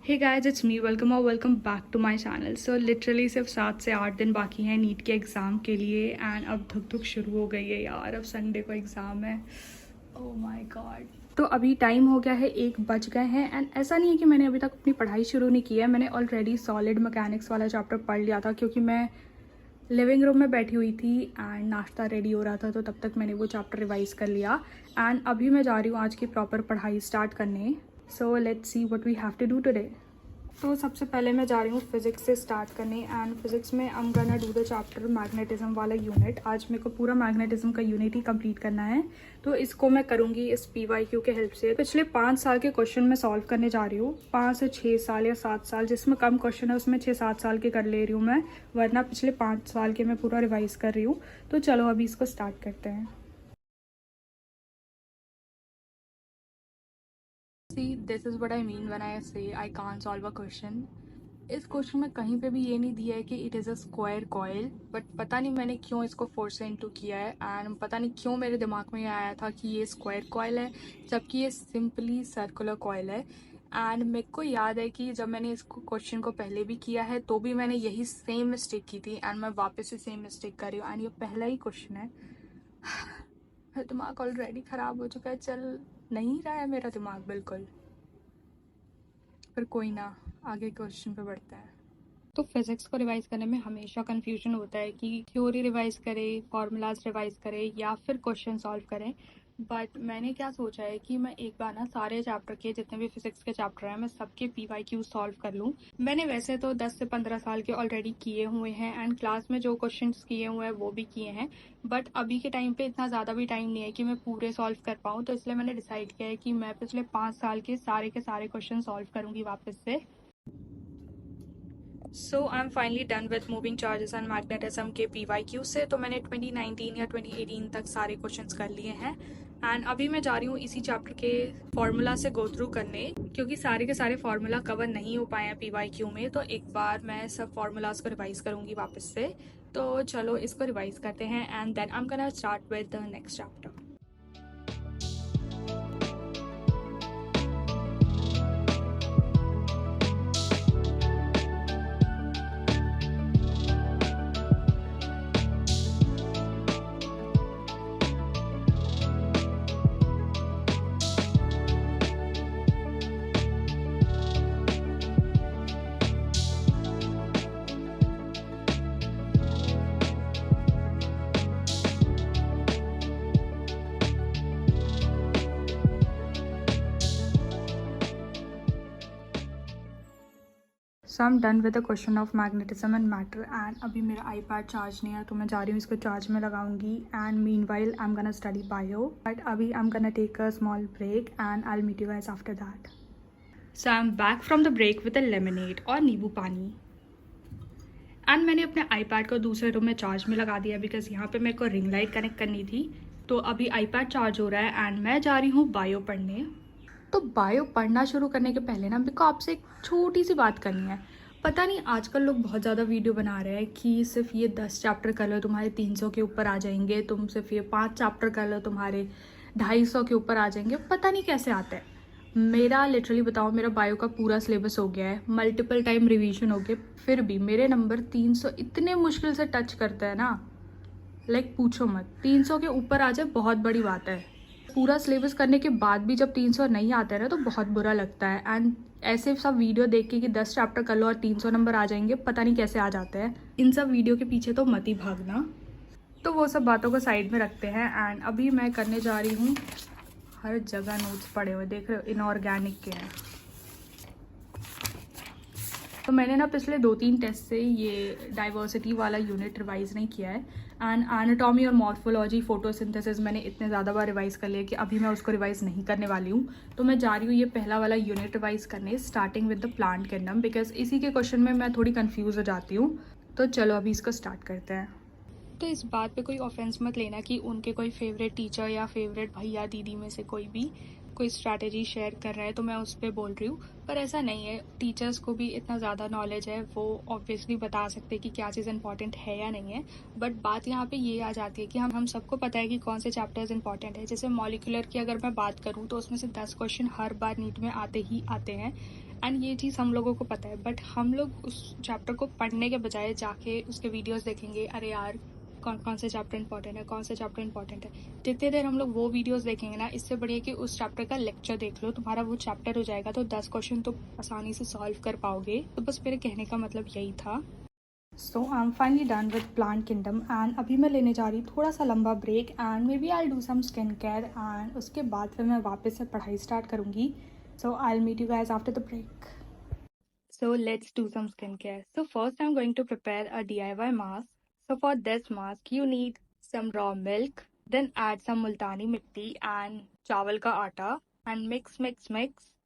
Hey guys, it's me. Welcome और welcome back to my channel. So literally सिर्फ 7 से 8 दिन बाकी हैं नीट के एग्ज़ाम के लिए एंड अब धुक धुक शुरू हो गई है यार। अब संडे को एग्ज़ाम है। Oh my God. तो अभी टाइम हो गया है, 1 बज गए हैं एंड ऐसा नहीं है कि मैंने अभी तक अपनी पढ़ाई शुरू नहीं की है। मैंने ऑलरेडी सॉलिड मैकेनिक्स वाला चैप्टर पढ़ लिया था क्योंकि मैं लिविंग रूम में बैठी हुई थी एंड नाश्ता रेडी हो रहा था, तो तब तक मैंने वो चैप्टर रिवाइज़ कर लिया एंड अभी मैं जा रही हूँ आज की प्रॉपर पढ़ाई स्टार्ट करने। So let's see what we have to do today. तो सबसे पहले मैं जा रही हूँ फिज़िक्स से स्टार्ट करने एंड फिज़िक्स में आई am gonna do the chapter magnetism वाला यूनिट। आज मेरे को पूरा मैग्नेटिज्म का यूनिट ही कंप्लीट करना है, तो इसको मैं करूँगी इस PYQ के हेल्प से। पिछले 5 साल के क्वेश्चन मैं सॉल्व करने जा रही हूँ, 5 से 6 साल या 7 साल, जिसमें कम क्वेश्चन है उसमें 6-7 साल के कर ले रही हूँ मैं, वरना पिछले 5 साल के मैं पूरा रिवाइज़ कर रही हूँ। तो चलो अभी इसको स्टार्ट करते हैं। See, this is what I mean when I say I can't solve a question. इस क्वेश्चन में कहीं पे भी ये नहीं दिया है कि it is a square coil, but पता नहीं मैंने क्यों इसको 4 से इंटू किया है एंड पता नहीं क्यों मेरे दिमाग में ये आया था कि ये स्क्वायर कॉइल है जबकि ये सिंपली सर्कुलर कॉइल है। एंड मेरे को याद है कि जब मैंने इस क्वेश्चन को पहले भी किया है तो भी मैंने यही सेम मिस्टेक की थी एंड मैं वापस से सेम मिस्टेक कर रही हूँ एंड ये पहला ही क्वेश्चन है। मेरा दिमाग ऑलरेडी ख़राब हो चुका है, चल नहीं रहा है मेरा दिमाग बिल्कुल, पर कोई ना, आगे क्वेश्चन पे बढ़ते हैं। तो फिज़िक्स को रिवाइज़ करने में हमेशा कन्फ्यूजन होता है कि थ्योरी रिवाइज़ करें, फार्मूलाज रिवाइज़ करें या फिर क्वेश्चन सॉल्व करें। बट मैंने क्या सोचा है कि मैं एक बार ना सारे चैप्टर के जितने भी फिज़िक्स के चैप्टर हैं मैं सबके PYQ सॉल्व कर लूँ। मैंने वैसे तो 10 से 15 साल के ऑलरेडी किए हुए हैं एंड क्लास में जो क्वेश्चंस किए हुए हैं वो भी किए हैं, बट अभी के टाइम पे इतना ज़्यादा भी टाइम नहीं है कि मैं पूरे सॉल्व कर पाऊँ, तो इसलिए मैंने डिसाइड किया है कि मैं पिछले 5 साल के सारे क्वेश्चन सॉल्व करूँगी वापस से। So I am finally done with moving charges and magnetism के PYQ से। तो मैंने 2019 या 2018 तक सारे क्वेश्चंस कर लिए हैं एंड अभी मैं जा रही हूँ इसी चैप्टर के फार्मूला से गो थ्रू करने, क्योंकि सारे के सारे फार्मूला कवर नहीं हो पाए हैं PYQ में, तो एक बार मैं सब फार्मूलाज को रिवाइज करूँगी वापस से। तो चलो इसको रिवाइज करते हैं and then I am gonna start with the next chapter. So I am done with the question of magnetism and matter एंड अभी मेरा आईपैड चार्ज नहीं है, तो मैं जा रही हूँ इसको चार्ज में लगाऊंगी and meanwhile I am gonna study bio, but अभी I am gonna take a small break and I will meet you guys after that. So I am back from the break with a lemonade और नींबू पानी and मैंने अपने iPad को दूसरे room में charge में लगा दिया बिकॉज यहाँ पे मेरे को रिंग लाइट कनेक्ट करनी थी। तो अभी आईपैड चार्ज हो रहा है एंड मैं जा रही हूँ बायो पढ़ने। तो बायो पढ़ना शुरू करने के पहले ना मेरे को आपसे एक छोटी सी बात करनी है। पता नहीं आजकल लोग बहुत ज़्यादा वीडियो बना रहे हैं कि सिर्फ ये 10 चैप्टर कर लो तुम्हारे 300 के ऊपर आ जाएंगे, तुम सिर्फ ये 5 चैप्टर कर लो तुम्हारे 250 के ऊपर आ जाएंगे। पता नहीं कैसे आते हैं। मेरा लिटरली बताओ, मेरा बायो का पूरा सिलेबस हो गया है, मल्टीपल टाइम रिवीजन हो गए, फिर भी मेरे नंबर 300 इतने मुश्किल से टच करते हैं ना, लाइक पूछो मत। 300 के ऊपर आ जाए बहुत बड़ी बात है। पूरा सिलेबस करने के बाद भी जब 300 नहीं आते हैं ना तो बहुत बुरा लगता है एंड ऐसे सब वीडियो देख के कि 10 चैप्टर कर लो और 300 नंबर आ जाएंगे, पता नहीं कैसे आ जाते हैं। इन सब वीडियो के पीछे तो मत ही भागना। तो वो सब बातों को साइड में रखते हैं एंड अभी मैं करने जा रही हूँ, हर जगह नोट्स पड़े हुए देख रहे हो, इनऑर्गेनिक के हैं। तो मैंने ना पिछले 2-3 टेस्ट से ये डाइवर्सिटी वाला यूनिट रिवाइज़ नहीं किया है एंड एनाटॉमी और मॉर्फोलॉजी फोटोसिंथेसिस मैंने इतने ज़्यादा बार रिवाइज़ कर लिया कि अभी मैं उसको रिवाइज़ नहीं करने वाली हूँ। तो मैं जा रही हूँ ये पहला वाला यूनिट रिवाइज़ करने, starting with the plant kingdom, because इसी के क्वेश्चन में मैं थोड़ी कन्फ्यूज़ हो जाती हूँ। तो चलो अभी इसको स्टार्ट करते हैं। तो इस बात पे कोई ऑफेंस मत लेना कि उनके कोई फेवरेट टीचर या फेवरेट भैया दीदी में से कोई स्ट्रैटेजी शेयर कर रहा है तो मैं उस पर बोल रही हूँ, पर ऐसा नहीं है। टीचर्स को भी इतना ज़्यादा नॉलेज है, वो ऑब्वियसली बता सकते हैं कि क्या चीज़ इंपॉर्टेंट है या नहीं है। बट बात यहाँ पे ये आ जाती है कि हम सबको पता है कि कौन से चैप्टर्स इंपॉर्टेंट है। जैसे मॉलिक्यूलर की अगर मैं बात करूँ तो उसमें से 10 क्वेश्चन हर बार नीट में आते ही आते हैं एंड ये चीज़ हम लोगों को पता है, बट हम लोग उस चैप्टर को पढ़ने के बजाय जाके उसके वीडियोस देखेंगे, अरे यार कौन कौन से चैप्टर इंपॉर्टेंट है, कौन सा चैप्टर इंपॉर्टेंट है। जितने देर हम लोग वो वीडियोस देखेंगे ना, इससे बढ़िया कि उस चैप्टर का लेक्चर देख लो, तुम्हारा वो चैप्टर हो जाएगा, तो 10 क्वेश्चन तो आसानी से सॉल्व कर पाओगे। तो बस मेरे कहने का मतलब यही था। So I am finally done with plant kingdom and अभी मैं लेने जा रही थोड़ा सा लंबा break and maybe I do some skin care and उसके बाद फिर मैं वापस से पढ़ाई स्टार्ट करूँगी। So I will meet you guys after the break. So let's do some skincare. So first I'm going to prepare a DIY mask. So for this mask you need some raw milk, then add some multani mitti and चावल का आटा and mix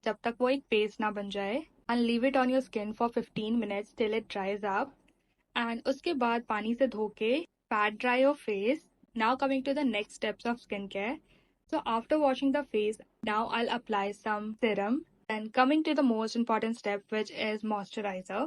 जब तक वो एक paste ना बन जाए and leave it on your skin for 15 minutes till it dries up and उसके बाद पानी से धो के pat dry your face. Now coming to the next steps of skincare. So after washing the face, now I'll apply some serum. Then coming to the most important step, which is moisturizer.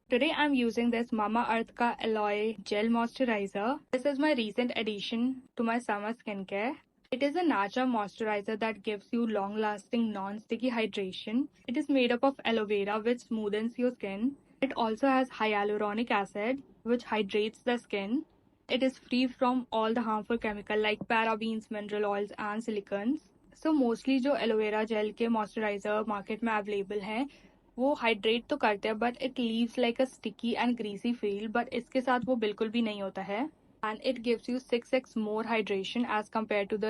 Today I'm using this Mamaearth ka Aloe Gel Moisturizer. This is my recent addition to my summer skincare. It is a natural moisturizer that gives you long-lasting, non-sticky hydration. It is made up of aloe vera, which smoothens your skin. It also has hyaluronic acid, which hydrates the skin. It is free from all the harmful chemicals like parabens, mineral oils and silicons. So mostly जो aloe vera gel के moisturiser market में available हैं वो hydrate तो करते हैं, but it leaves like a sticky and greasy feel, but इसके साथ वो बिल्कुल भी नहीं होता है and it gives you 6x more hydration as compare to the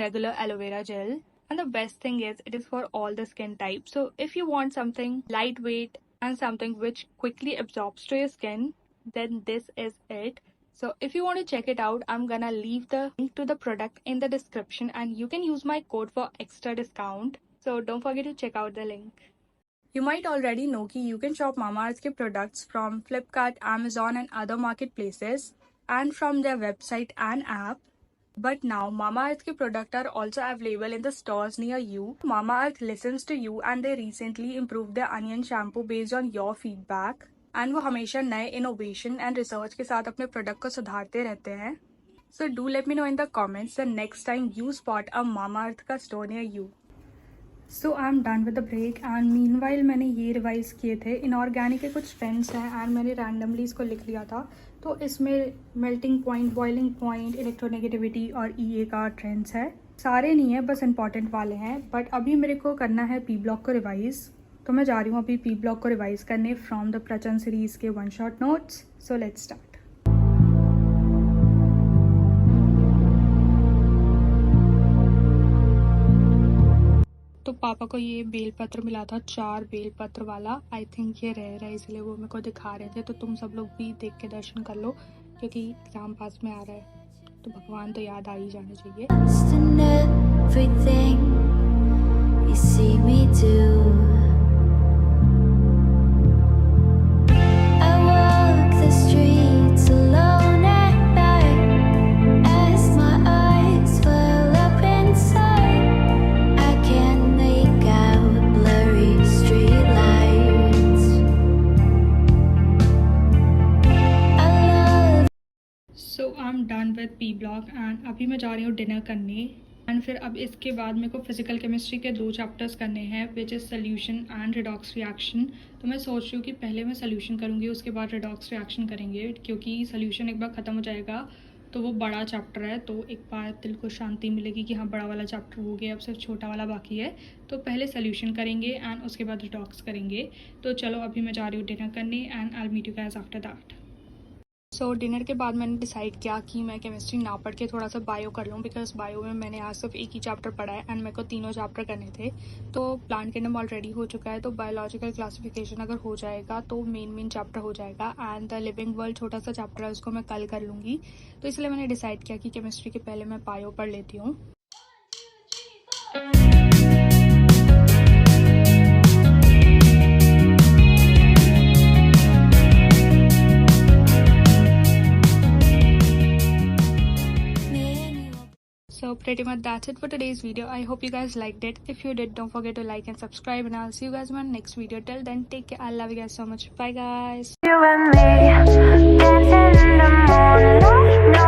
regular aloe vera gel. And the best thing is it is for all the skin type. So if you want something light weight and something which quickly absorbs to your skin, then this is it. So if you want to check it out, I'm gonna leave the link to the product in the description and you can use my code for extra discount. So don't forget to check out the link. You might already know कि you can shop Mamaearth के products from Flipkart, Amazon and other marketplaces and from their website and app. But now Mamaearth के product are also available in the stores near you. Mamaearth listens to you and they recently improved their onion shampoo based on your feedback. And वो हमेशा नए innovation and research के साथ अपने product को सुधारते रहते हैं. So do let me know in the comments the next time you spot a Mamaearth का store near you. So I am done with the break and meanwhile मैंने ये रिवाइज किए थे. इनऑर्गेनिक के कुछ ट्रेंड्स हैं एंड मैंने randomly इसको लिख लिया था. तो इसमें melting point, boiling point, electronegativity और EA का ट्रेंड्स है. सारे नहीं है, बस इंपॉर्टेंट वाले हैं. बट अभी मेरे को करना है P ब्लॉक को रिवाइज़, तो मैं जा रही हूँ अभी P ब्लॉक को रिवाइज करने फ्रॉम द प्रचन सीरीज़ के 1 shot notes. So let's start. तो पापा को ये बेलपत्र मिला था, 4 बेलपत्र वाला. आई थिंक ये रह रहा है इसलिए वो मेरे को दिखा रहे थे. तो तुम सब लोग भी देख के दर्शन कर लो क्योंकि एग्जाम पास में आ रहा है, तो भगवान तो याद आ ही जाना चाहिए. So I am done with P block and अभी मैं जा रही हूँ डिनर करने. एंड फिर अब इसके बाद मेरे को फिजिकल केमिस्ट्री के 2 चैप्टर्स करने हैं which is solution and redox reaction. तो मैं सोच रही हूँ कि पहले मैं सोल्यूशन करूँगी, उसके बाद रिडॉक्स रिएक्शन करेंगे, क्योंकि सोल्यूशन एक बार ख़त्म हो जाएगा तो वो बड़ा चैप्टर है, तो एक बार दिल को शांति मिलेगी कि हाँ बड़ा वाला चैप्टर हो गया, अब सिर्फ छोटा वाला बाकी है. तो पहले सोल्यूशन करेंगे एंड उसके बाद रिडॉक्स करेंगे. तो चलो अभी मैं जा रही हूँ डिनर करने and I will meet you guys after that. So dinner के बाद मैंने डिसाइड किया कि मैं केमिस्ट्री ना पढ़ के थोड़ा सा बायो कर लूँ, बिकॉज बायो में मैंने आज सिर्फ एक ही चैप्टर पढ़ा है एंड मेरे को 3 चैप्टर करने थे. तो प्लांट किंगडम ऑलरेडी हो चुका है, तो बायोलॉजिकल क्लासिफिकेशन अगर हो जाएगा तो मेन चैप्टर हो जाएगा एंड द लिविंग वर्ल्ड छोटा सा चैप्टर है, उसको मैं कल कर लूँगी. तो इसलिए मैंने डिसाइड किया कि केमिस्ट्री के पहले मैं बायो पढ़ लेती हूँ. So pretty much that's it for today's video. I hope you guys liked it. If you did, don't forget to like and subscribe and I'll see you guys in my next video. Till then, take care. I love you guys so much. Bye guys. You and me dancing in the moonlight.